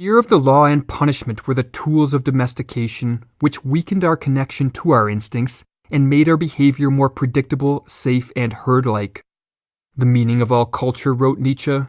Fear of the law and punishment were the tools of domestication, which weakened our connection to our instincts and made our behavior more predictable, safe, and herd-like. The meaning of all culture, wrote Nietzsche,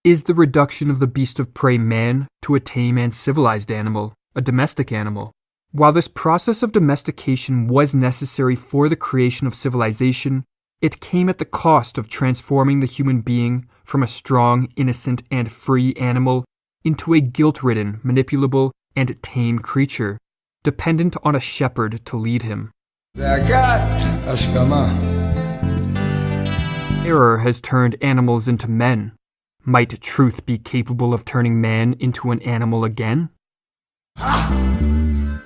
is the reduction of the beast of prey man to a tame and civilized animal, a domestic animal. While this process of domestication was necessary for the creation of civilization, it came at the cost of transforming the human being from a strong, innocent, and free animal into a guilt-ridden, manipulable, and tame creature, dependent on a shepherd to lead him. זעקת, השכמה. Error has turned animals into men. Might truth be capable of turning man into an animal again? I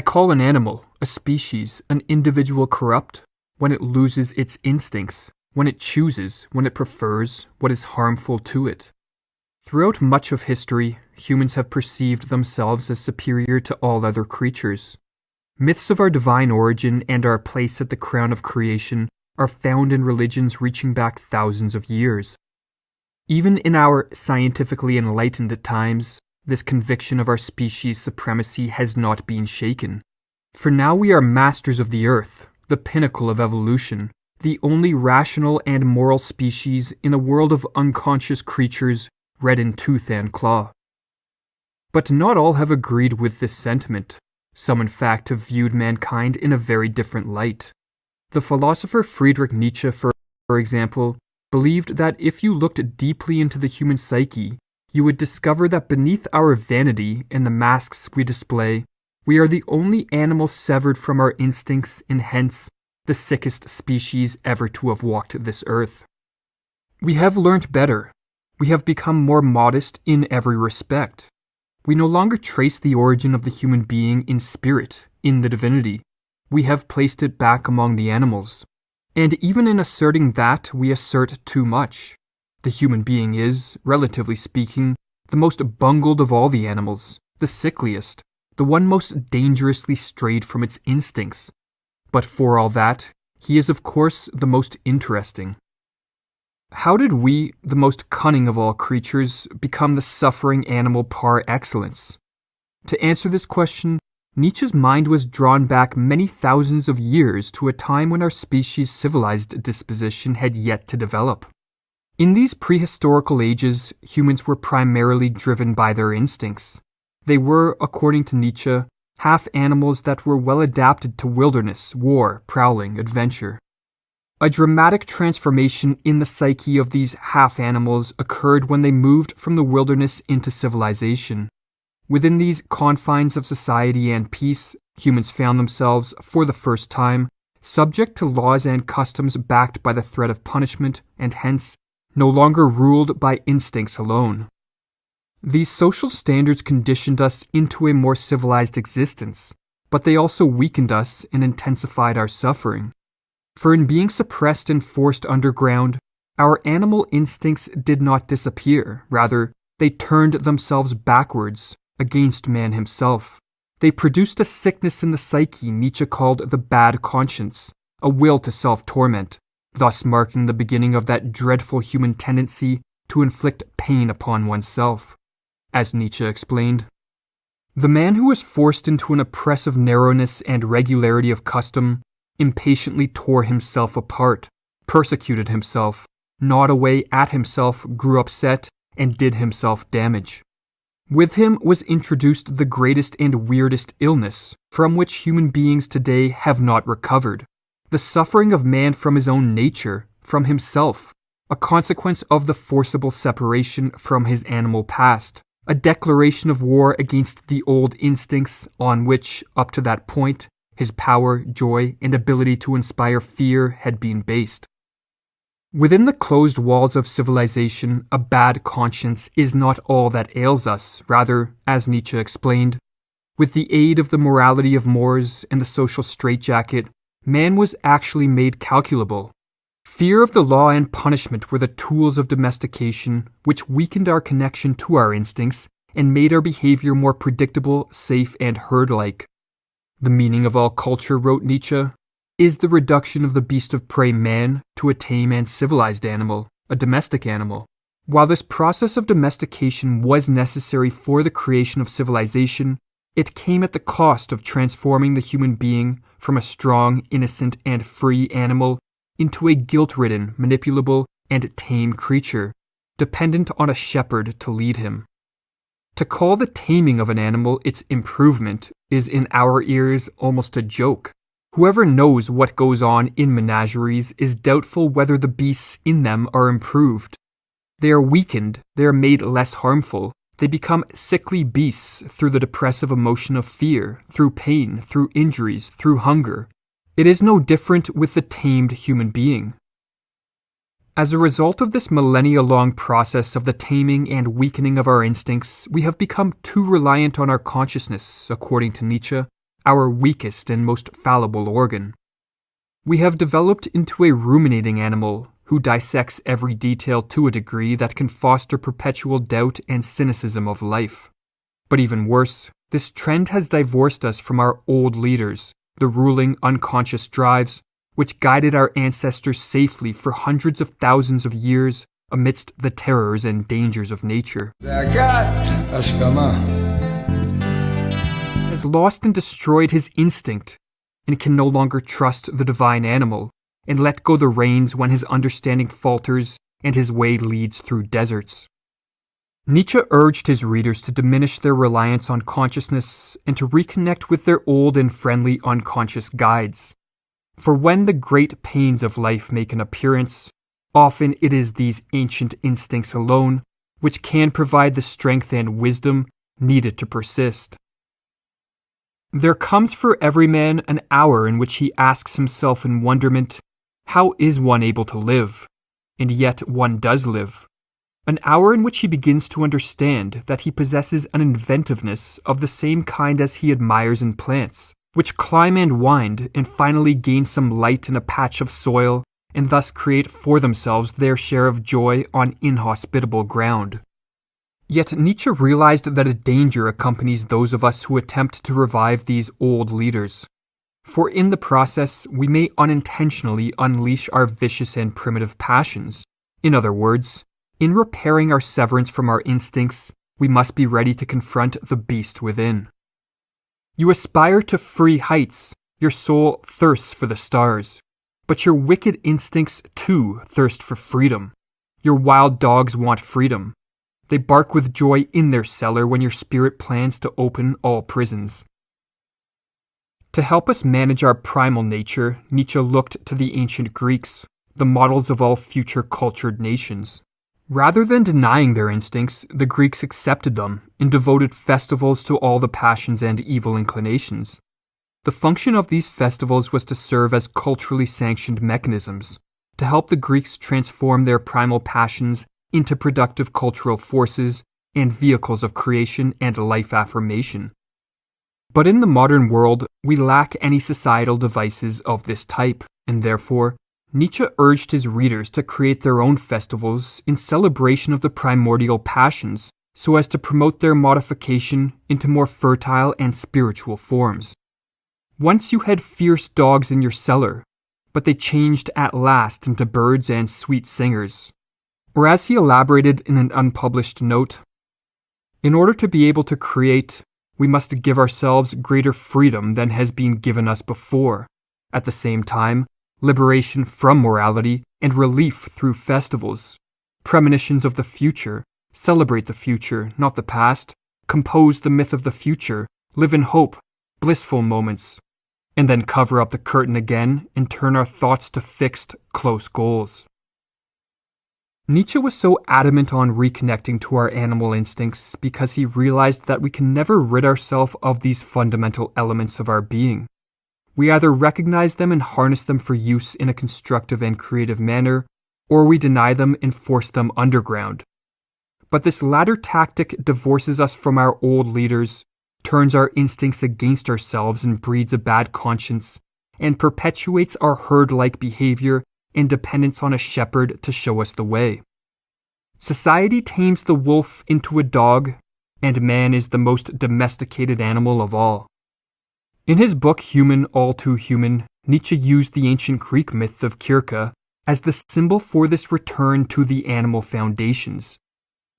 call an animal, a species, an individual corrupt when it loses its instincts, when it chooses, when it prefers what is harmful to it. Throughout much of history, humans have perceived themselves as superior to all other creatures. Myths of our divine origin and our place at the crown of creation are found in religions reaching back thousands of years. Even in our scientifically enlightened times, this conviction of our species' supremacy has not been shaken. For now we are masters of the earth, the pinnacle of evolution, the only rational and moral species in a world of unconscious creatures red in tooth and claw. But not all have agreed with this sentiment. Some in fact have viewed mankind in a very different light. The philosopher Friedrich Nietzsche, for example, believed that if you looked deeply into the human psyche, you would discover that beneath our vanity and the masks we display, we are the only animal severed from our instincts and hence the sickest species ever to have walked this earth. We have learnt better. We have become more modest in every respect. We no longer trace the origin of the human being in spirit, in the divinity. We have placed it back among the animals. And even in asserting that, we assert too much. The human being is, relatively speaking, the most bungled of all the animals, the sickliest, the one most dangerously strayed from its instincts. But for all that, he is of course the most interesting. How did we, the most cunning of all creatures, become the suffering animal par excellence? To answer this question, Nietzsche's mind was drawn back many thousands of years to a time when our species' civilized disposition had yet to develop. In these prehistorical ages, humans were primarily driven by their instincts. They were, according to Nietzsche, half animals that were well adapted to wilderness, war, prowling, adventure. A dramatic transformation in the psyche of these half animals occurred when they moved from the wilderness into civilization. Within these confines of society and peace, humans found themselves, for the first time, subject to laws and customs backed by the threat of punishment, and hence, no longer ruled by instincts alone. These social standards conditioned us into a more civilized existence, but they also weakened us and intensified our suffering. For in being suppressed and forced underground, our animal instincts did not disappear. Rather, they turned themselves backwards against man himself. They produced a sickness in the psyche Nietzsche called the bad conscience, a will to self-torment, thus marking the beginning of that dreadful human tendency to inflict pain upon oneself. As Nietzsche explained, the man who was forced into an oppressive narrowness and regularity of custom impatiently tore himself apart, persecuted himself, gnawed away at himself, grew upset, and did himself damage. With him was introduced the greatest and weirdest illness, from which human beings today have not recovered. The suffering of man from his own nature, from himself, a consequence of the forcible separation from his animal past, a declaration of war against the old instincts on which, up to that point, his power, joy, and ability to inspire fear had been based. Within the closed walls of civilization, a bad conscience is not all that ails us. Rather, as Nietzsche explained, with the aid of the morality of mores and the social straitjacket, man was actually made calculable. Fear of the law and punishment were the tools of domestication, which weakened our connection to our instincts and made our behavior more predictable, safe, and herd-like. The meaning of all culture, wrote Nietzsche, is the reduction of the beast of prey man to a tame and civilized animal, a domestic animal. While this process of domestication was necessary for the creation of civilization, it came at the cost of transforming the human being from a strong, innocent, and free animal into a guilt-ridden, manipulable, and tame creature, dependent on a shepherd to lead him. To call the taming of an animal its improvement is in our ears almost a joke. Whoever knows what goes on in menageries is doubtful whether the beasts in them are improved. They are weakened, they are made less harmful, they become sickly beasts through the depressive emotion of fear, through pain, through injuries, through hunger. It is no different with the tamed human being. As a result of this millennia-long process of the taming and weakening of our instincts, we have become too reliant on our consciousness, according to Nietzsche, our weakest and most fallible organ. We have developed into a ruminating animal who dissects every detail to a degree that can foster perpetual doubt and cynicism of life. But even worse, this trend has divorced us from our old leaders, the ruling unconscious drives, which guided our ancestors safely for hundreds of thousands of years amidst the terrors and dangers of nature. זעקת, השכמה. Has lost and destroyed his instinct, and can no longer trust the divine animal, and let go the reins when his understanding falters and his way leads through deserts. Nietzsche urged his readers to diminish their reliance on consciousness and to reconnect with their old and friendly unconscious guides. For when the great pains of life make an appearance, often it is these ancient instincts alone which can provide the strength and wisdom needed to persist. There comes for every man an hour in which he asks himself in wonderment, how is one able to live? And yet one does live. An hour in which he begins to understand that he possesses an inventiveness of the same kind as he admires in plants, which climb and wind and finally gain some light in a patch of soil and thus create for themselves their share of joy on inhospitable ground. Yet Nietzsche realized that a danger accompanies those of us who attempt to revive these old leaders. For in the process, we may unintentionally unleash our vicious and primitive passions. In other words, in repairing our severance from our instincts, we must be ready to confront the beast within. You aspire to free heights, your soul thirsts for the stars, but your wicked instincts too thirst for freedom. Your wild dogs want freedom. They bark with joy in their cellar when your spirit plans to open all prisons. To help us manage our primal nature, Nietzsche looked to the ancient Greeks, the models of all future cultured nations. Rather than denying their instincts, the Greeks accepted them and devoted festivals to all the passions and evil inclinations. The function of these festivals was to serve as culturally sanctioned mechanisms, to help the Greeks transform their primal passions into productive cultural forces and vehicles of creation and life affirmation. But in the modern world, we lack any societal devices of this type, and therefore, Nietzsche urged his readers to create their own festivals in celebration of the primordial passions so as to promote their modification into more fertile and spiritual forms. Once you had fierce dogs in your cellar, but they changed at last into birds and sweet singers. Or as he elaborated in an unpublished note, in order to be able to create, we must give ourselves greater freedom than has been given us before. At the same time, liberation from morality and relief through festivals, premonitions of the future, celebrate the future, not the past, compose the myth of the future, live in hope, blissful moments, and then cover up the curtain again and turn our thoughts to fixed, close goals. Nietzsche was so adamant on reconnecting to our animal instincts because he realized that we can never rid ourselves of these fundamental elements of our being. We either recognize them and harness them for use in a constructive and creative manner, or we deny them and force them underground. But this latter tactic divorces us from our old leaders, turns our instincts against ourselves and breeds a bad conscience, and perpetuates our herd-like behavior and dependence on a shepherd to show us the way. Society tames the wolf into a dog, and man is the most domesticated animal of all. In his book Human, All Too Human, Nietzsche used the ancient Greek myth of Kirka as the symbol for this return to the animal foundations.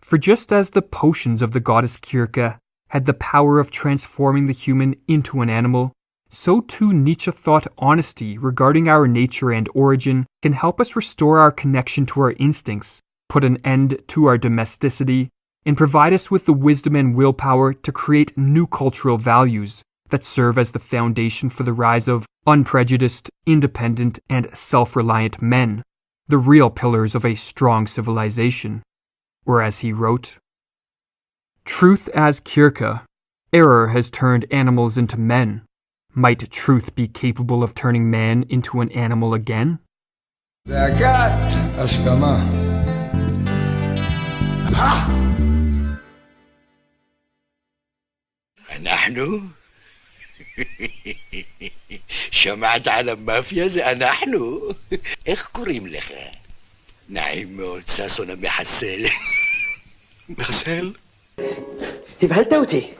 For just as the potions of the goddess Kirka had the power of transforming the human into an animal, so too Nietzsche thought honesty regarding our nature and origin can help us restore our connection to our instincts, put an end to our domesticity, and provide us with the wisdom and willpower to create new cultural values that serve as the foundation for the rise of unprejudiced, independent, and self-reliant men, the real pillars of a strong civilization. Or as he wrote, "Truth as Kirka, error has turned animals into men. Might truth be capable of turning man into an animal again?" זעקת, השכמה. אנחנו? שמעת על המאפיה? זה אנחנו. איך קוראים לך? נעים מאוד, ששון המחסל. מחסל? הבהלת אותי.